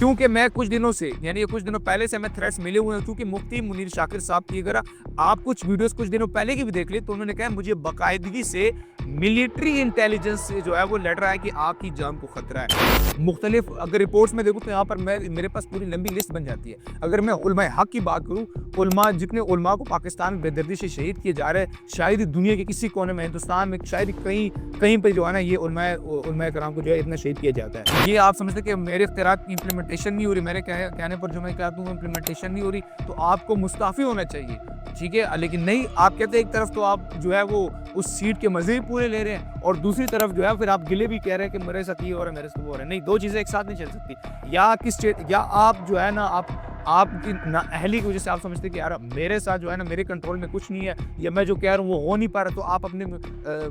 क्योंकि मैं कुछ दिनों से यानी कुछ दिनों पहले से हमें थ्रेट्स मिले हुए हैं, क्योंकि मुफ्ती मुनीर शाकिर साहब की अगर आप कुछ वीडियोस कुछ दिनों पहले की भी देख ले तो उन्होंने कहा मुझे बाकायदगी से मिलिट्री इंटेलिजेंस से जो है वो लेटर आया कि आपकी जान को खतरा है। मुख्तलिफ अगर रिपोर्ट्स में देखूँ तो यहाँ पर मेरे पास पूरी लंबी लिस्ट बन जाती है। अगर मैं उलमा हक की बात करूँ, उलमा जितने उलमा को पाकिस्तान में बेदर्दी से शहीद किए जा रहे हैं, शायद दुनिया के किसी कोने में, हिंदुस्तान में शायद कहीं कहीं पर जो है ना ये उलमा कराम को जो है इतना शहीद किया जाता है। ये आप समझते कि मेरे इख्तियारात की इम्प्लीमेंटेशन नहीं हो रही, मेरे कहने पर जो मैं कहता हूँ इम्प्लीमेंटेशन नहीं हो रही, तो आपको मुस्ताफ़ी होना चाहिए, ठीक है। लेकिन नहीं, आप कहते हैं एक तरफ तो आप जो है वो उस सीट के मज़े भी पूरे ले रहे हैं और दूसरी तरफ जो है फिर आप गिले भी कह रहे हैं कि मेरे साथ ये हो रहा है, मेरे साथ वो हो रहा है। नहीं, 2 चीज़ें एक साथ नहीं चल सकती। या आप जो है ना आपकी नाअहली की वजह से आप समझते हैं कि यार मेरे साथ जो है ना मेरे कंट्रोल में कुछ नहीं है, या मैं जो कह रहा हूँ वो हो नहीं पा रहा, तो आप अपने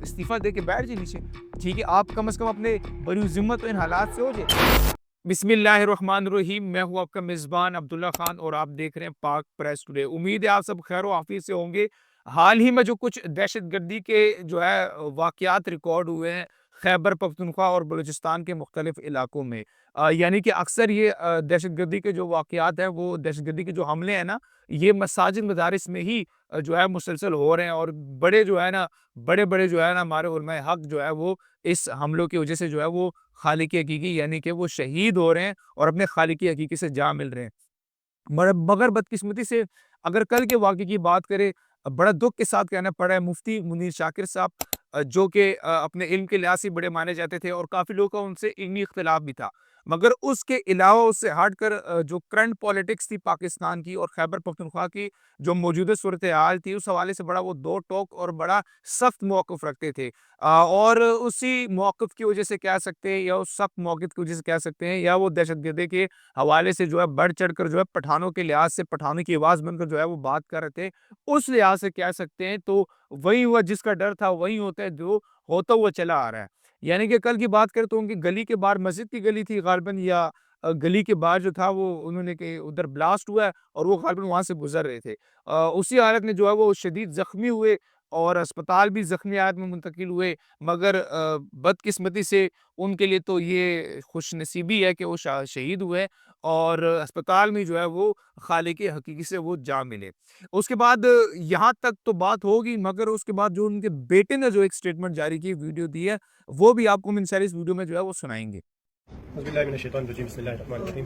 इस्तीफ़ा दे के बैठ जाइए नीचे, ठीक है। आप कम से कम अपने बरी ज़िम्मत तो इन हालात से हो जाए। बिस्मिल्लाहिर्रहमानिर्रहीम, मैं हूँ आपका मेज़बान अब्दुल्ला खान और आप देख रहे हैं पाक प्रेस टुडे। उम्मीद है आप सब खैर आफियत से होंगे। हाल ही में जो कुछ दहशतगर्दी के जो है वाक़यात रिकॉर्ड हुए हैं खैबर पख्तूनख्वा और बलूचिस्तान के मुख्तलिफ इलाकों में, यानी कि अक्सर ये दहशतगर्दी के जो वाक़यात हैं, वो दहशतगर्दी के जो हमले हैं ना, ये मसाजिद मदारिस में ही जो है मुसलसल हो रहे हैं और बड़े-बड़े जो है ना हमारे उलमाए हक जो है वो इस हमलों की वजह से जो है वो खालिक हकीकी यानी कि वो शहीद हो रहे हैं और अपने खालिक हकीकी से जा मिल रहे हैं। मगर बदकिस्मती से अगर कल के वाक़ये की बात करें, बड़ा दुःख के साथ कहना पड़ा है मुफ्ती मुनीर शाकिर साहब, जो कि अपने इल्म के लिहाज से बड़े माने जाते थे और काफ़ी लोगों का उनसे इल्मी इख्तिलाफ भी था। मगर उसके अलावा उससे हटकर जो करंट पॉलिटिक्स थी पाकिस्तान की और खैबर पख्तूनख्वा की जो मौजूदा सूरत-ए-हाल थी, उस हवाले से बड़ा वो दो टोक और बड़ा सख्त मौक़िफ़ रखते थे। और उसी मौक़िफ़ की वजह से कह सकते हैं या उस सख्त मौक़िफ़ की वजह से कह सकते हैं या वो दहशतगर्दी के हवाले से जो है बढ़-चढ़ कर जो है पठानों के लिहाज से पठानों की आवाज़ बनकर जो है वो बात कर रहे थे। उस लिहाज से कह सकते हैं तो वही हुआ, जिसका डर था वही होता है जो होता हुआ चला आ रहा है। यानी कि कल की बात करें तो उनकी गली के बाहर, मस्जिद की गली थी ग़ालिबन, या गली के बाहर जो था वो उन्होंने के उधर ब्लास्ट हुआ है और वो ग़ालिबन वहाँ से गुज़र रहे थे। उसी हालत में जो है वो शदीद ज़ख्मी हुए और अस्पताल भी ज़ख्मी हालत में मुंतकिल हुए। मगर बदकिस्मती से उनके लिए तो ये खुशनसीबी है कि वो शहीद हुए और अस्पताल में जो है वो खालिक हकीकी से वो जा मिले। उसके बाद यहाँ तक तो बात होगी, मगर उसके बाद जो उनके बेटे ने जो एक स्टेटमेंट जारी की, वीडियो दी है, वो भी आपको हम इंशाल्लाह इस वीडियो में जो है वो सुनाएँगे। बिस्मिल्लाहिर्रहमानिर्रहीम, बिस्मिल्लाहिर्रहमानिर्रहीम।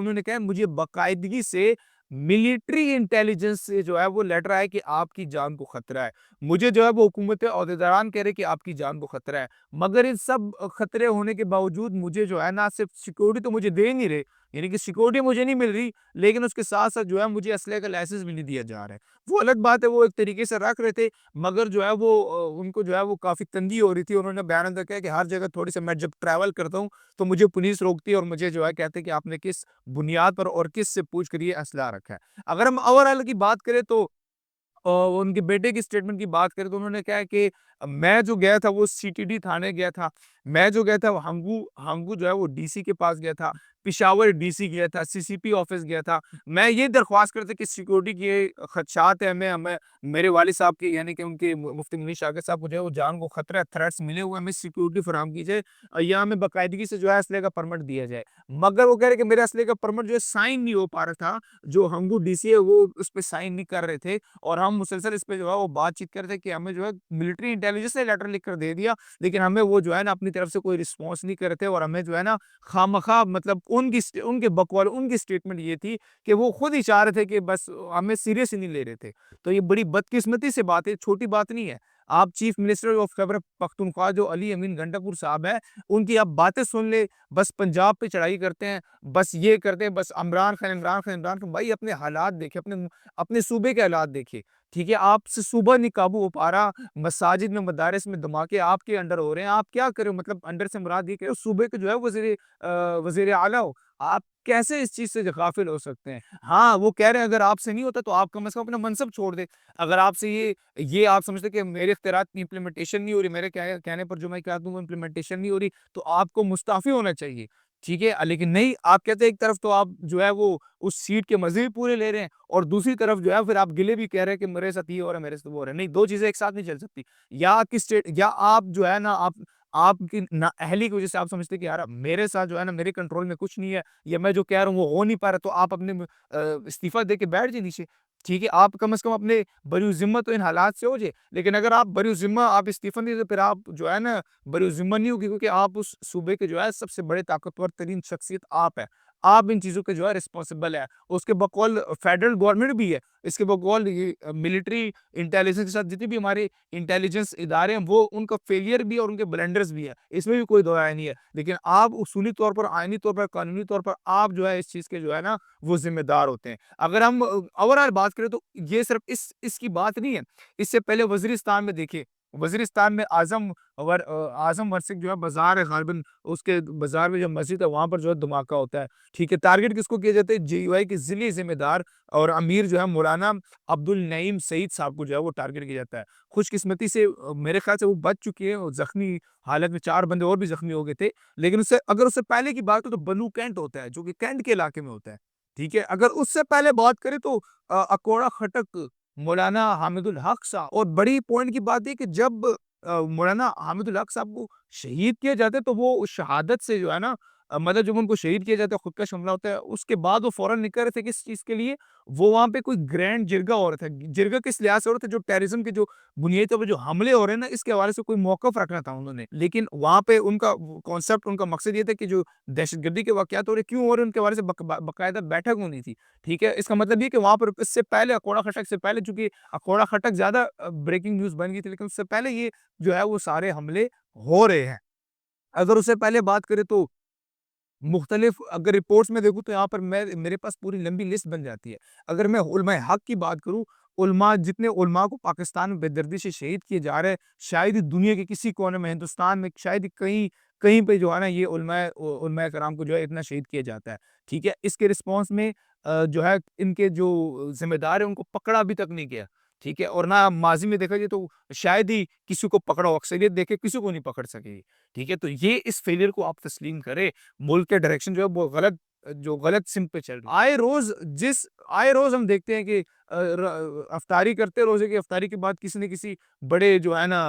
उन्होंने कहा मुझे बाकायदगी से मिलिट्री इंटेलिजेंस से जो है वो लेटर आया कि आपकी जान को खतरा है। मुझे जो है वो हुकूमत ओहदेदारान कह रहे कि आपकी जान को खतरा है। मगर इन सब खतरे होने के बावजूद मुझे जो है ना सिर्फ सिक्योरिटी तो मुझे दे ही नहीं रहे, यानी कि सिक्योरिटी मुझे नहीं मिल रही, लेकिन उसके साथ-साथ जो है मुझे असले का लाइसेंस भी नहीं दिया जा रहा है। वो अलग बात है, वो एक तरीके से रख रहे थे, मगर जो है वो उनको जो है वो काफ़ी तंगी हो रही थी। उन्होंने बयान रखा है कि हर जगह थोड़ी-सी मैं जब ट्रैवल करता हूँ, तो मुझे पुलिस रोकती है और मुझे जो है कहते हैं कि आपने किस बुनियाद पर और किससे पूछ कर ये असला रखा है। अगर हम ओवरऑल की बात करें तो उनके बेटे की स्टेटमेंट की बात करें तो उन्होंने कहा है कि मैं जो गया था वो सीटीडी थाने गया था। मैं जो गया था वो हंगू हंगू जो है वो डीसी के पास गया था, पेशावर डीसी गया था, सीसीपी ऑफिस गया था। मैं ये दरख्वास्त करता कि सिक्योरिटी के खदशात है, हमें हमें मेरे वालिद साहब के यानी कि उनके मुफ्ती मुनीर शाकिर साहब को जो है वो जान को खतरा है, थ्रेट्स मिले हुए हैं, हमें सिक्योरिटी फराहम की जाए या हमें बाकायदगी से जो है असले का परमिट दिया जाए। मगर वो कह रहे कि मेरे असले का परमिट जो है साइन नहीं हो पा रहा था, जो हंगू डीसी है वो उस पे साइन नहीं कर रहे थे और हम मुसलसल इस पे जो है वो बातचीत कर रहे थे कि हमें जो है मिलिट्री इंटेलिजेंस ने लेटर लिख कर दे दिया, लेकिन हमें वो जो है ना अपनी तरफ से कोई रिस्पॉन्स नहीं कर रहे थे और हमें जो है ना खामखा मतलब उनके बकौल उनकी स्टेटमेंट ये थी कि वो खुद ही चाह रहे थे कि बस हमें सीरियस ही नहीं ले रहे थे। तो ये बड़ी बदकिस्मती से बात है, छोटी बात नहीं है। आप chief minister of Khyber Pakhtunkhwa जो अली अमीन गंडापुर साहब है, उनकी आप बातें सुन ले, बस पंजाब पे चढ़ाई करते हैं, बस ये करते हैं, बस इमरान खान, इमरान खान, इमरान खान। भाई अपने हालात देखिए, अपने सूबे के हालात देखिए, ठीक है? आपसे सूबा नहीं काबू हो पा रहा, मसाजिद में, मदारिस में धमाके आपके अंडर हो रहे हैं, आप क्या करें? मतलब अंडर से मुराद ये कि उस सूबे के जो है वज़ीर आला हो, आप कैसे इस चीज़ से गाफ़िल हो सकते हैं? हाँ, वो कह रहे हैं अगर आपसे नहीं होता तो आप कम से कम अपना मनसब छोड़ दें। अगर आपसे ये आप समझते हैं कि मेरे इख्तियारात की इम्प्लीमेंटेशन नहीं हो रही, मेरे कहने पर जो मैं कह दूँ वो इम्प्लीमेंटेशन नहीं हो रही, तो आपको मुस्ताफ़ी होना चाहिए, ठीक है? लेकिन नहीं, आप कहते हैं एक तरफ तो आप जो है वो उस सीट के मज़े भी पूरे ले रहे हैं और दूसरी तरफ जो है फिर आप गिले भी कह रहे हैं कि मेरे साथ ये हो रहा है, मेरे साथ वो हो रहा है। नहीं, 2 चीज़ें एक साथ नहीं चल सकती। या आप जो है ना आपकी नाअहली की वज़ह से आप समझते हैं कि यार मेरे साथ जो है ना मेरे कंट्रोल में कुछ नहीं है या मैं जो कह रहा हूँ वो हो नहीं पा रहा, तो आप अपने इस्तीफ़ा दे के बैठ जाइए नीचे। ठीक है? आप कम से कम अपने बरी-ओ-ज़िम्मत तो इन हालात से हो जाइए। लेकिन अगर आप बरी-ओ-ज़िम्मा आप इस्तीफ़ा नहीं देते, फिर आप जो है ना बरी-ओ-ज़िम्मा नहीं होगी, क्योंकि आप उस सूबे के जो है सबसे बड़े ताकतवर तरीन शख्सियत आप हैं। आप इन चीज़ों के जो है रिस्पॉन्सिबल हैं। उसके बकौल फेडरल गवर्नमेंट भी है। इसके बकौल ये मिलिट्री इंटेलिजेंस के साथ जितने भी हमारे इंटेलिजेंस इदारे हैं, वो उनका फेलियर भी है और उनके ब्लंडर्स भी है। इसमें भी कोई दो राय नहीं है। लेकिन आप उसूली तौर पर, आईनी तौर पर, कानूनी तौर पर आप जो है इस चीज़ के जो है ना वो ज़िम्मेदार होते हैं। अगर हम ओवरऑल बात करें तो ये सिर्फ़ इसकी बात नहीं है। इससे पहले वज़ीरिस्तान में देखिए, वज़ीरिस्तान में आज़म मस्जिद जो है बाज़ार है गालिबन, उसके बाज़ार में जो मस्जिद है वहाँ पर जो है धमाका होता है। ठीक है? टारगेट किसको किया जाता है? जेयूआई के ज़िली ज़िम्मेदार और अमीर जो है मौलाना अब्दुल नईम सईद साहब को जो है वो टारगेट किया जाता है। खुशकिस्मती से मेरे ख़्याल से वो बच चुके हैं और ज़ख्मी हालत में 4 बंदे और भी ज़ख्मी हो गए थे। लेकिन उससे पहले की बात हो तो बनु कैंट होता है, जो कि कैंट के इलाके में होता है। ठीक है? अगर उससे पहले बात करें तो अकोड़ा खटक मौलाना हामिदुल हक साहब, और बड़ी पॉइंट की बात है कि जब मौलाना हामिदुल हक साहब को शहीद किया जाता है तो वो उस शहादत से जो है ना मतलब जब उनको शहीद किया जाता है, खुदकश हमला होता है, उसके बाद वो फौरन निकल रहे थे किस चीज़ के लिए? वो वहाँ पे कोई ग्रैंड जिरगा हो रहा था। जिरगा किस लिहाज़ से हो रहा था? जो टेररिज़्म के जो बुनियादी तौर पे जो हमले हो रहे हैं ना, इसके हवाले से कोई मौक़िफ़ रखना था उन्होंने। लेकिन वहाँ पे उनका कॉन्सेप्ट, उनका मकसद ये था कि जो दहशतगर्दी के वाक़यात हो रहे, क्यों हो रहे हैं, उनके हवाले से बाकायदा बैठक होनी थी। ठीक है? इसका मतलब ये कि वहाँ पर इससे पहले अकोड़ा खटक से पहले, चूँकि अकोड़ा खटक ज़्यादा ब्रेकिंग न्यूज़ बन गई थी, लेकिन उससे पहले ये जो है वो सारे हमले हो रहे हैं। अगर उससे पहले बात करें तो मुख्तलिफ अगर रिपोर्ट्स में देखूँ तो यहाँ पर मेरे पास पूरी लंबी लिस्ट बन जाती है। अगर मैं उलमाए हक की बात करूँ, जितने उलमा को पाकिस्तान में बेदर्दी से शहीद किए जा रहे हैं, शायद ही दुनिया के किसी कोने में, हिंदुस्तान में शायद ही कहीं कहीं पे जो है ना ये उलमाए कराम को जो है इतना शहीद किया जाता है। ठीक है? इसके रिस्पॉन्स में जो है इनके जो ज़िम्मेदार हैं उनको पकड़ा अभी तक नहीं गया। ठीक है? और ना माज़ी में देखा जाए तो शायद ही किसी को पकड़ा हो, अक्सरियत देखे किसी को नहीं पकड़ सकेगी। ठीक है? तो ये इस फेलियर को आप तस्लीम करें, मुल्क के डायरेक्शन जो है वो गलत सिमत पे चल रही है। आए रोज़ हम देखते हैं कि अफ्तारी करते, रोज़े की अफ्तारी के बाद किसी न किसी बड़े जो है ना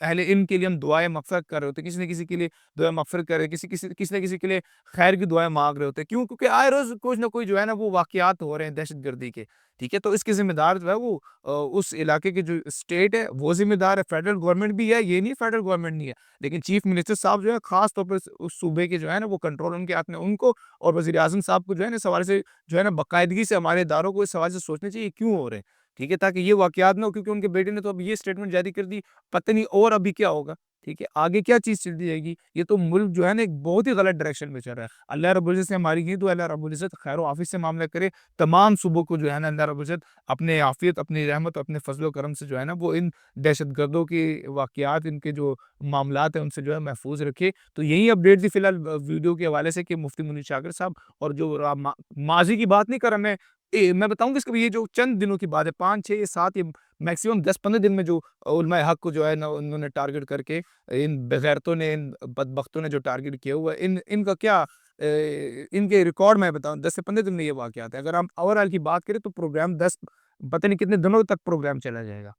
अहले इल्म के लिए हम दुआए मग़फ़िरत कर रहे होते हैं, किसी न किसी के लिए दुआए मग़फ़िरत कर रहे हैं, किसी न किसी के लिए खैर की दुआएँ माँग रहे होते हैं। क्यों? क्योंकि आए रोज़ कुछ न कोई जो है ना वो वाक़यात हो रहे हैं दहशतगर्दी के। ठीक है? तो इसके ज़िम्मेदार जो है वो उस इलाके के जो स्टेट है वो ज़िम्मेदार है, फेडरल गवर्नमेंट भी है, ये नहीं फेडरल गवर्नमेंट नहीं है। लेकिन चीफ मिनिस्टर साहब जो है ख़ास तौर पे उस सूबे के जो है ना वो कंट्रोल उनके हाथ में, उनको और वज़ीर-ए-आज़म साहब को जो है ना इस हवाले से जो है ना बाकायदगी से हमारे इदारों को इस हवाले से सोचना चाहिए क्यों हो रहे हैं। ठीक है? ताकि ये वाक़यात ना हो, क्योंकि उनके बेटे ने तो अब ये स्टेटमेंट जारी कर दी, पता नहीं और अभी क्या होगा। ठीक है? आगे क्या चीज़ चलती जाएगी? ये तो मुल्क जो है ना एक बहुत ही गलत डायरेक्शन में चल रहा है। अल्लाह रब्बुल इज़्ज़त से हमारी ये दुआ है, अल्लाह रब्बुल इज़्ज़त खैर और आफ़ियत से मामला करे। तमाम सूबों को जो है ना अल्लाह रब्बुल इज़्ज़त अपने आफ़ियत, अपनी रहमत, अपने फ़ज़ल व करम से जो है ना वो इन दहशतगर्दों के वाक़यात, इनके जो मामलात हैं उनसे जो है महफ़ूज़ रखे। तो यही अपडेट थी फ़िलहाल वीडियो के हवाले से कि मुफ्ती मुनीर शाकिर साहब, और जो माज़ी की बात नहीं कर रहा मैं बताऊँ कि इसका ये जो चंद दिनों की बात है, 5, 6 या 7 या मैक्सिमम 10-15 दिन में जो उलमाए हक को जो है ना उन्होंने टारगेट करके इन बेगैरतों ने, इन बदबख्तों ने जो टारगेट किया हुआ है, इनका क्या इनके रिकॉर्ड मैं बताऊँ 10 से 15 दिन में ये वाक़यात है। अगर हम ओवरऑल की बात करें तो प्रोग्राम 10 पता नहीं कितने दिनों तक प्रोग्राम चला जाएगा।